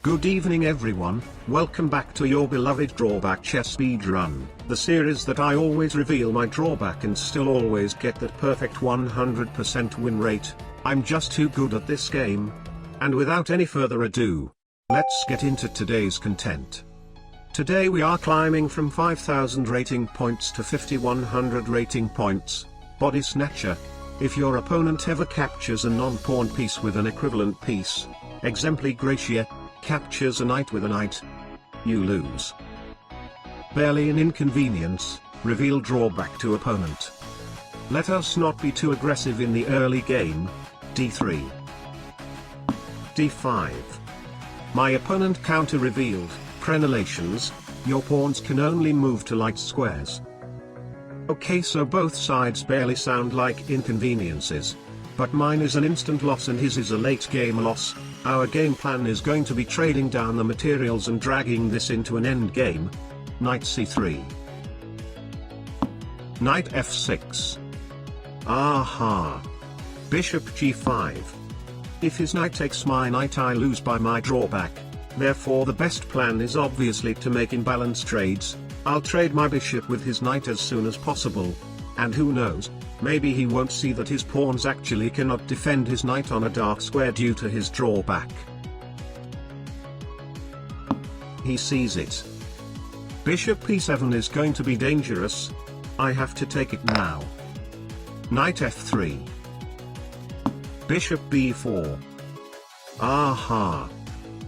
Good evening everyone, welcome back to your beloved drawback chess speedrun, the series that I always reveal my drawback and still always get that perfect 100% win rate. I'm just too good at this game. And without any further ado, let's get into today's content. Today we are climbing from 5,000 rating points to 5,100 rating points, Body Snatcher. If your opponent ever captures a non-pawn piece with an equivalent piece, exempli Gracia, captures a knight with a knight, you lose. Barely an inconvenience, reveal drawback to opponent. Let us not be too aggressive in the early game. d3. d5. My opponent counter revealed, crenellations, your pawns can only move to light squares. Okay, so both sides barely sound like inconveniences. But mine is an instant loss and his is a late game loss. Our game plan is going to be trading down the materials and dragging this into an end game. Knight c3. Knight f6. Aha. Bishop g5. If his knight takes my knight, I lose by my drawback. Therefore the best plan is obviously to make imbalanced trades. I'll trade my bishop with his knight as soon as possible. And who knows, maybe he won't see that his pawns actually cannot defend his knight on a dark square due to his drawback. He sees it. Bishop p7 is going to be dangerous. I have to take it now. Knight f3. Bishop b4. Aha.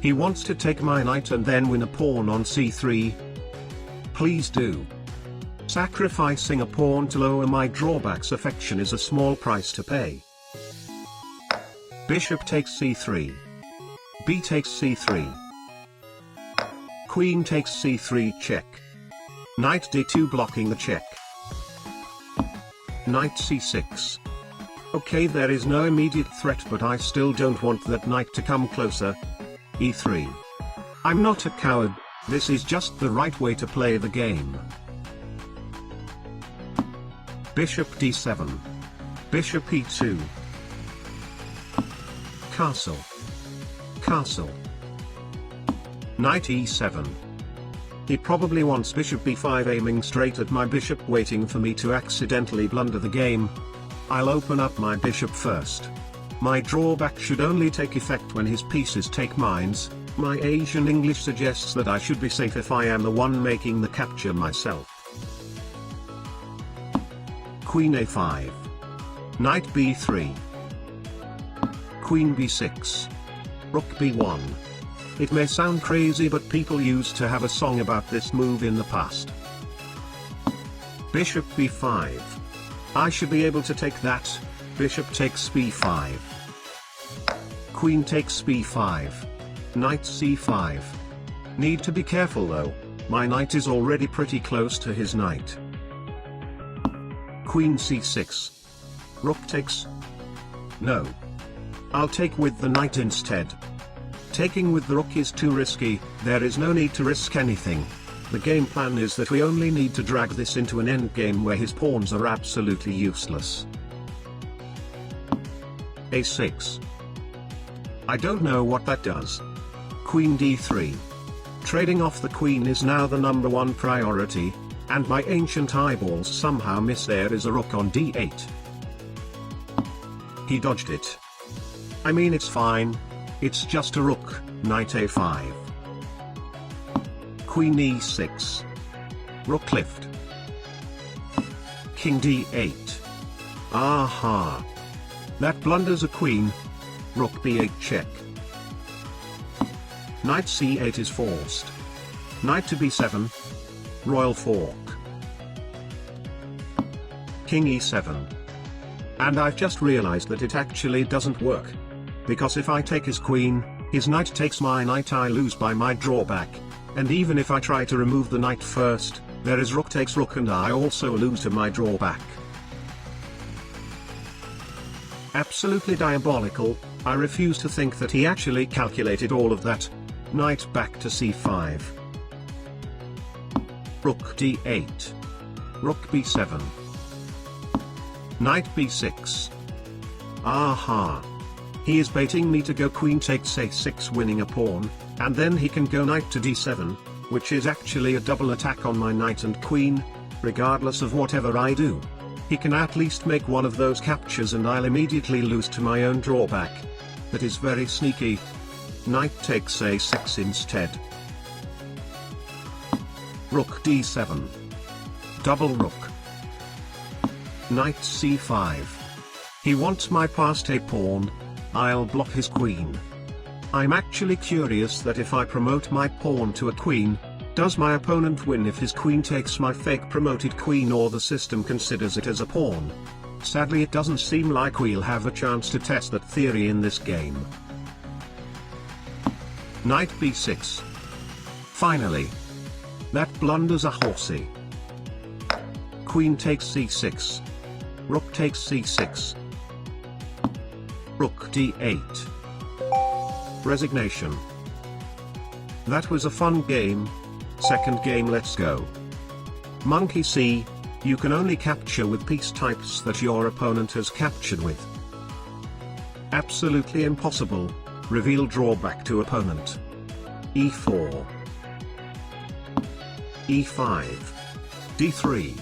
He wants to take my knight and then win a pawn on c3. Please do. Sacrificing a pawn to lower my drawback's affection is a small price to pay. Bishop takes c3. B takes c3. Queen takes c3 check. Knight d2 blocking the check. Knight c6. Okay, there is no immediate threat, but I still don't want that knight to come closer. e3. I'm not a coward, this is just the right way to play the game. Bishop d7. Bishop e2. Castle. Castle. Knight e7. He probably wants bishop b5 aiming straight at my bishop, waiting for me to accidentally blunder the game. I'll open up my bishop first. My drawback should only take effect when his pieces take mines. My Asian English suggests that I should be safe if I am the one making the capture myself. Queen a5. Knight b3. Queen b6. Rook b1. It may sound crazy, but people used to have a song about this move in the past. Bishop b5. I should be able to take that. Bishop takes b5. Queen takes b5. Knight c5. Need to be careful though, my knight is already pretty close to his knight. Queen c6. Rook takes. No. I'll take with the knight instead. Taking with the rook is too risky, there is no need to risk anything. The game plan is that we only need to drag this into an endgame where his pawns are absolutely useless. a6. I don't know what that does. Queen d3. Trading off the queen is now the #1 priority, and my ancient eyeballs somehow miss there is a rook on d8. He dodged it. I mean, it's fine. It's just a rook. Knight a5. Queen e6. Rook lift. King d8. Aha. That blunders a queen. Rook b8 check. Knight c8 is forced. Knight to b7. Royal fork. King e7. And I've just realized that it actually doesn't work. Because if I take his queen, his knight takes my knight, I lose by my drawback. And even if I try to remove the knight first, there is rook takes rook and I also lose to my drawback. Absolutely diabolical. I refuse to think that he actually calculated all of that. Knight back to c5. Rook d8. Rook b7. Knight b6. Aha. He is baiting me to go queen takes a6, winning a pawn. And then he can go knight to d7, which is actually a double attack on my knight and queen, regardless of whatever I do. He can at least make one of those captures and I'll immediately lose to my own drawback. That is very sneaky. Knight takes a6 instead. Rook d7. Double rook. Knight c5. He wants my passed a pawn. I'll block his queen. I'm actually curious that if I promote my pawn to a queen, does my opponent win if his queen takes my fake promoted queen, or the system considers it as a pawn? Sadly, it doesn't seem like we'll have a chance to test that theory in this game. Knight b6. Finally. That blunders a horsey. Queen takes c6. Rook takes c6. Rook d8. Resignation. That was a fun game. Second game, let's go. Monkey c. You can only capture with piece types that your opponent has captured with. Absolutely impossible. Reveal drawback to opponent. e4. e5. d3.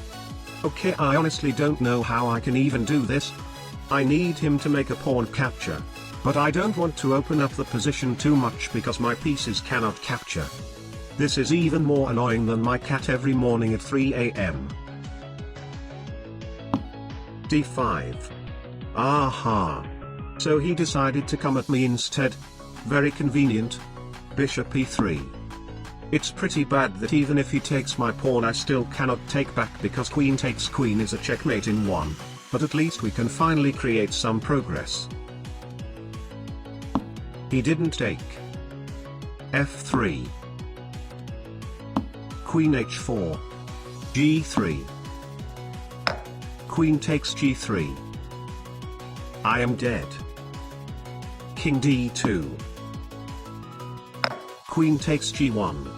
Okay, I honestly don't know how I can even do this. I need him to make a pawn capture, but I don't want to open up the position too much because my pieces cannot capture. This is even more annoying than my cat every morning at 3 AM. d5. Aha. So he decided to come at me instead. Very convenient. Bishop e3. It's pretty bad that even if he takes my pawn I still cannot take back because queen takes queen is a checkmate in one, but at least we can finally create some progress. He didn't take. f3. Queen h4. g3. Queen takes g3. I am dead. King d2. Queen takes g1.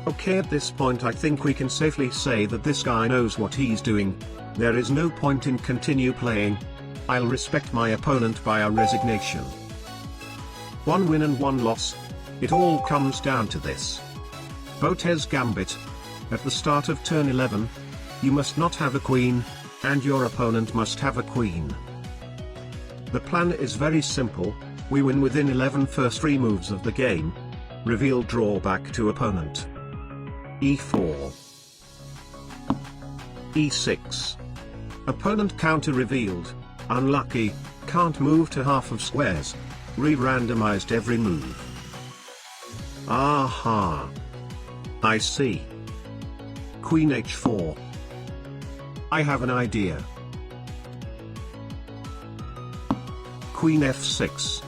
Okay, at this point I think we can safely say that this guy knows what he's doing. There is no point in continue playing. I'll respect my opponent by a resignation. One win and one loss. It all comes down to this. Botez Gambit. At the start of turn 11, you must not have a queen, and your opponent must have a queen. The plan is very simple. We win within 11 first 3 moves of the game. Reveal drawback to opponent. e4. e6. Opponent counter revealed. Unlucky, can't move to half of squares. Re-randomized every move. Aha. I see. Queen h4. I have an idea. Queen f6.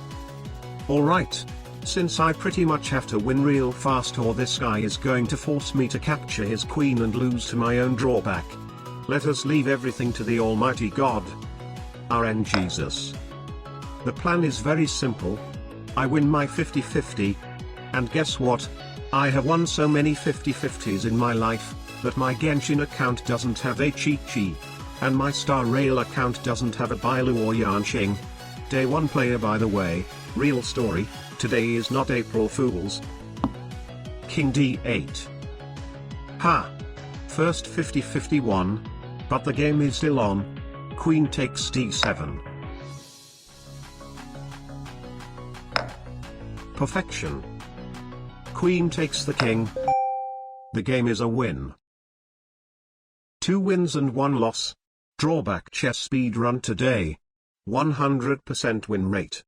Alright. Since I pretty much have to win real fast or this guy is going to force me to capture his queen and lose to my own drawback. Let us leave everything to the Almighty God. RN Jesus. The plan is very simple. I win my 50-50. And guess what? I have won so many 50-50s in my life, that my Genshin account doesn't have a cheat sheet, and my Star Rail account doesn't have a Bailu or Yanqing. Day 1 player, by the way, real story, today is not April Fool's. King d8. Ha! First 50-51, but the game is still on. Queen takes d7. Perfection. Queen takes the king. The game is a win. 2 wins and 1 loss. Drawback chess speed run today. 100% win rate.